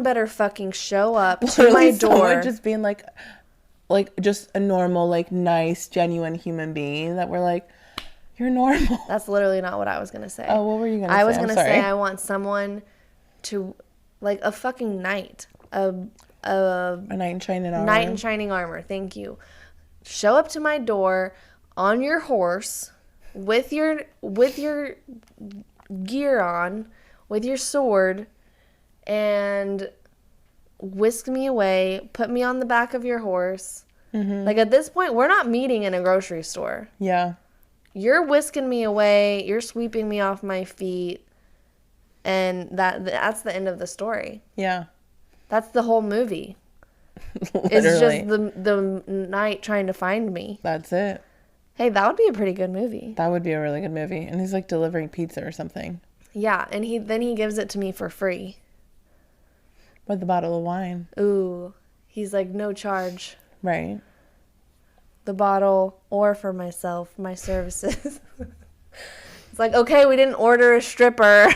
better fucking show up to my door. Someone just being like just a normal, like nice, genuine human being that we're like, You're normal. That's literally not what I was going to say. Oh, what were you going to say? I was going to say I want someone to, like, a fucking knight. A knight in shining armor. Knight in shining armor. Thank you. Show up to my door on your horse with your gear on, with your sword, and whisk me away, put me on the back of your horse. Mm-hmm. Like, at this point, we're not meeting in a grocery store. Yeah. You're whisking me away, you're sweeping me off my feet, and that's the end of the story. Yeah. That's the whole movie. Literally. It's just the knight trying to find me. That's it. Hey, that would be a pretty good movie. That would be a really good movie. And he's like delivering pizza or something. Yeah, and then he gives it to me for free. With a bottle of wine. Ooh. He's like, no charge. Right. The bottle, or for myself, my services. It's like, okay, we didn't order a stripper.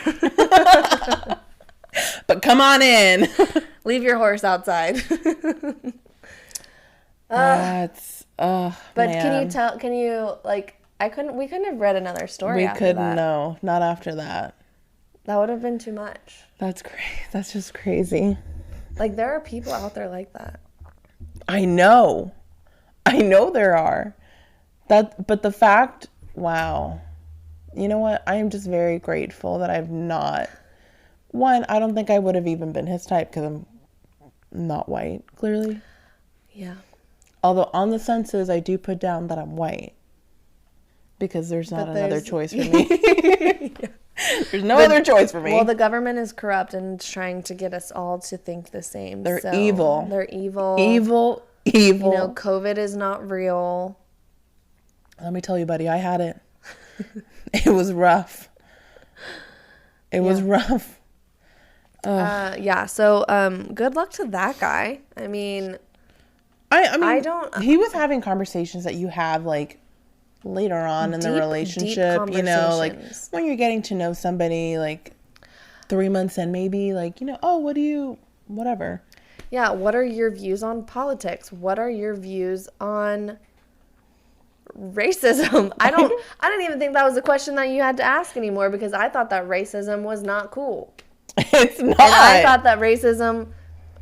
But come on in. Leave your horse outside. That's, but man. can you, like, we couldn't have read another story We after couldn't, that. no. Not after that. That would have been too much. That's crazy. That's just crazy. Like, there are people out there like that. I know there are. But the fact, wow. You know what? I am just very grateful that I've not. One, I don't think I would have even been his type because I'm not white, clearly. Yeah. Although on the census, I do put down that I'm white because there's not another choice for me. Yeah. There's no other choice for me. Well, the government is corrupt and it's trying to get us all to think the same. They're evil. They're evil. Evil. You know, COVID is not real. Let me tell you, buddy, I had it. It was rough. It was rough. Yeah, so good luck to that guy. I mean, I don't. He was having conversations that you have like later on in the relationship. You know, like when you're getting to know somebody, like 3 months in, maybe like, you know, oh, whatever. Yeah, what are your views on politics? What are your views on racism? I didn't even think that was a question that you had to ask anymore because I thought that racism was not cool. It's not. And I thought that racism,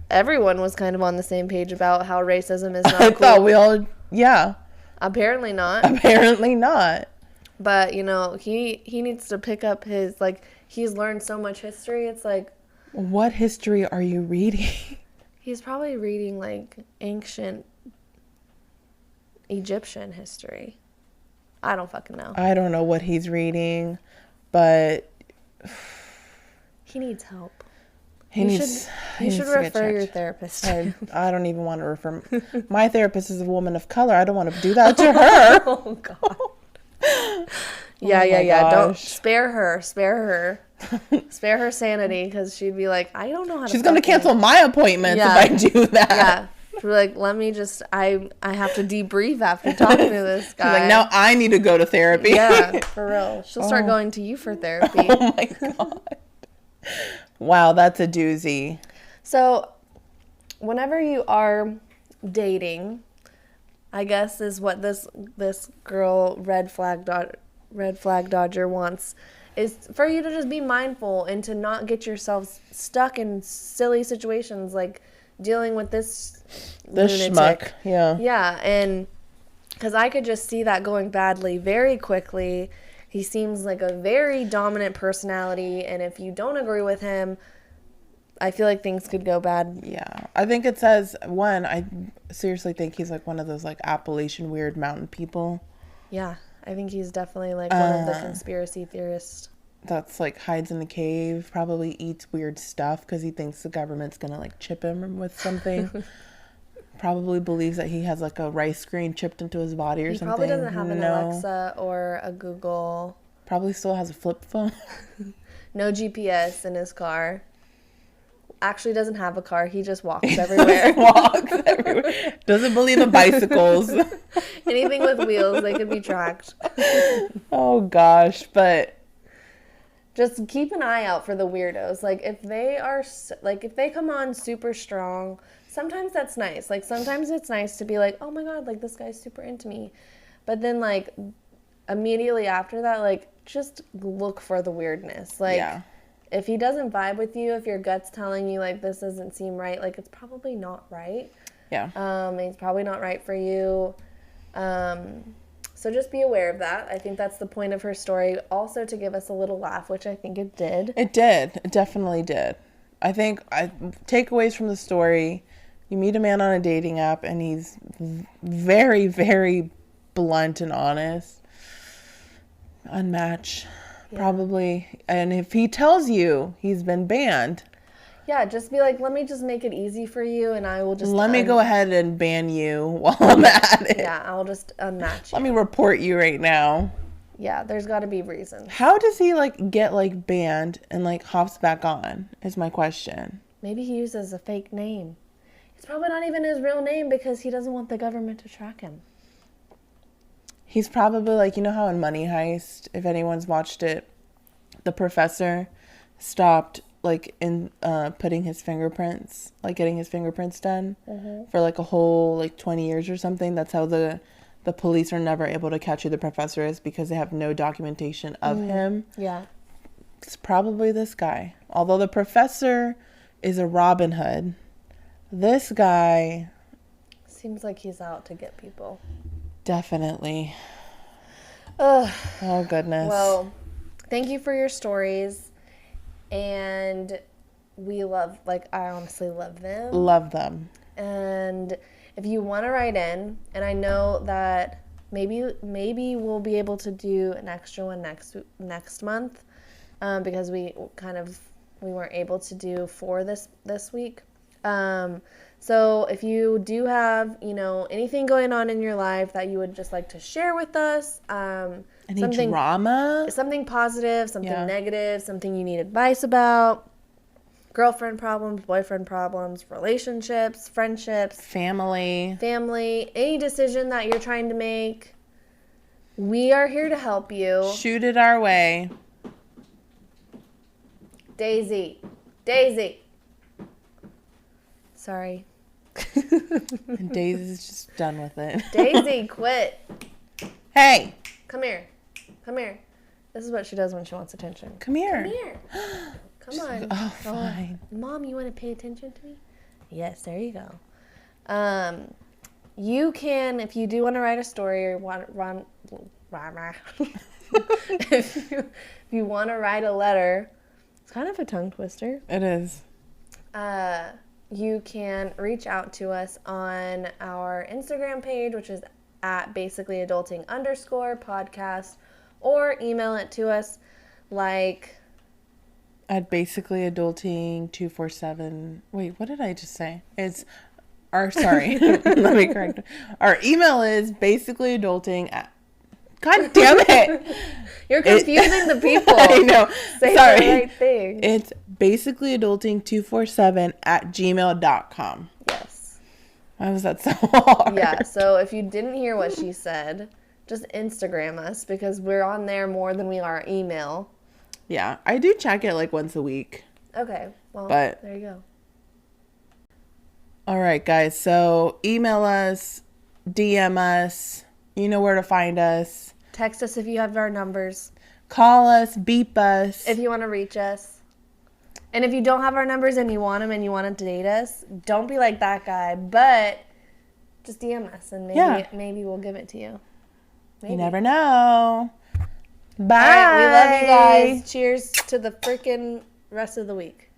everyone was kind of on the same page about how racism is not cool. I thought we all, yeah. Apparently not. Apparently not. But, you know, he needs to pick up his, like, he's learned so much history. It's like. What history are you reading? He's probably reading, like, ancient Egyptian history. I don't fucking know. I don't know what he's reading, but he needs help. You should refer your therapist. I don't even want to refer. My therapist is a woman of color. I don't want to do that to her. Oh God. Yeah. Don't spare her. Spare her sanity because she'd be like, I don't know how to. She's going to cancel my appointments if I do that. Yeah. She'd be like, let me just. I have to debrief after talking to this guy. She's like, now I need to go to therapy. Yeah, for real. She'll start going to you for therapy. Oh my God. Wow, that's a doozy. So, whenever you are dating, I guess is what this girl red flag dodger wants is for you to just be mindful and to not get yourself stuck in silly situations like dealing with this lunatic. Schmuck. Yeah, and because I could just see that going badly very quickly. He seems like a very dominant personality, and if you don't agree with him, I feel like things could go bad. Yeah. I think it says, I seriously think he's like one of those like Appalachian weird mountain people. Yeah. I think he's definitely like one of the conspiracy theorists. That's like hides in the cave, probably eats weird stuff because he thinks the government's going to like chip him with something. Probably believes that he has like a rice grain chipped into his body or something. He probably doesn't have an Alexa or a Google. Probably still has a flip phone. No GPS in his car. Actually doesn't have a car. He just walks everywhere. Doesn't believe in bicycles. Anything with wheels, they could be tracked. Oh gosh, but just keep an eye out for the weirdos. Like if they come on super strong, sometimes that's nice. Like sometimes it's nice to be like, oh my God, like this guy's super into me. But then like immediately after that, like, just look for the weirdness. Like, Yeah. if he doesn't vibe with you, if your gut's telling you, like, this doesn't seem right, like, it's probably not right. Yeah. And it's probably not right for you. So just be aware of that. I think that's the point of her story. Also to give us a little laugh, which I think it did. It did. It definitely did. I think takeaways from the story, you meet a man on a dating app and he's very, very blunt and honest. Unmatched, probably. And if he tells you he's been banned, yeah, just be like, let me just make it easy for you and I will just... let me go ahead and ban you while I'm at it. Yeah, I'll just unmatch you. Let me report you right now. Yeah, there's got to be reasons. How does he, like, get, like, banned and, like, hops back on, is my question. Maybe he uses a fake name. It's probably not even his real name because he doesn't want the government to track him. He's probably, like, you know how in Money Heist, if anyone's watched it, the professor stopped, like, in putting his fingerprints, like, getting his fingerprints done for, like, a whole, like, 20 years or something. That's how the police are never able to catch who the professor is because they have no documentation of him. Yeah. It's probably this guy. Although the professor is a Robin Hood, this guy... seems like he's out to get people. Definitely. Ugh. Oh, goodness. Well, thank you for your stories. And we love, like, I honestly love them. Love them. And if you want to write in, and I know that maybe we'll be able to do an extra one next month, because we weren't able to do 4 this week. So if you do have, anything going on in your life that you would just like to share with us, Any drama? something positive, something negative, something you need advice about, girlfriend problems, boyfriend problems, relationships, friendships, Family, any decision that you're trying to make, we are here to help you. shoot it our way. Daisy. Sorry. And Daisy's just done with it. Daisy, quit. Hey, Come here. This is what she does when she wants attention. come here. Come on. Oh, fine. Mom, you want to pay attention to me? Yes, there you go. You can, if you do want to write a story or if you want to write a letter, it's kind of a tongue twister. It is. You can reach out to us on our Instagram page, which is at basicallyadulting_podcast, or email it to us like At basicallyadulting247. Wait, what did I just say? Sorry, let me correct it. Our email is basicallyadulting at... God damn it! You're confusing the people. I know. Say Sorry. the right thing. It's basicallyadulting247 at gmail.com. Yes. Why was that so hard? Yeah, so if you didn't hear what she said, just Instagram us because we're on there more than we are email. Yeah, I do check it like once a week. Okay, well, But- there you go. All right, guys. So email us, DM us. You know where to find us. Text us if you have our numbers, Call us, beep us. if you want to reach us. And if you don't have our numbers and you want them and you want to date us, don't be like that guy, but just DM us and maybe we'll give it to you. Maybe. You never know. Bye. All right, we love you guys. Cheers to the freaking rest of the week.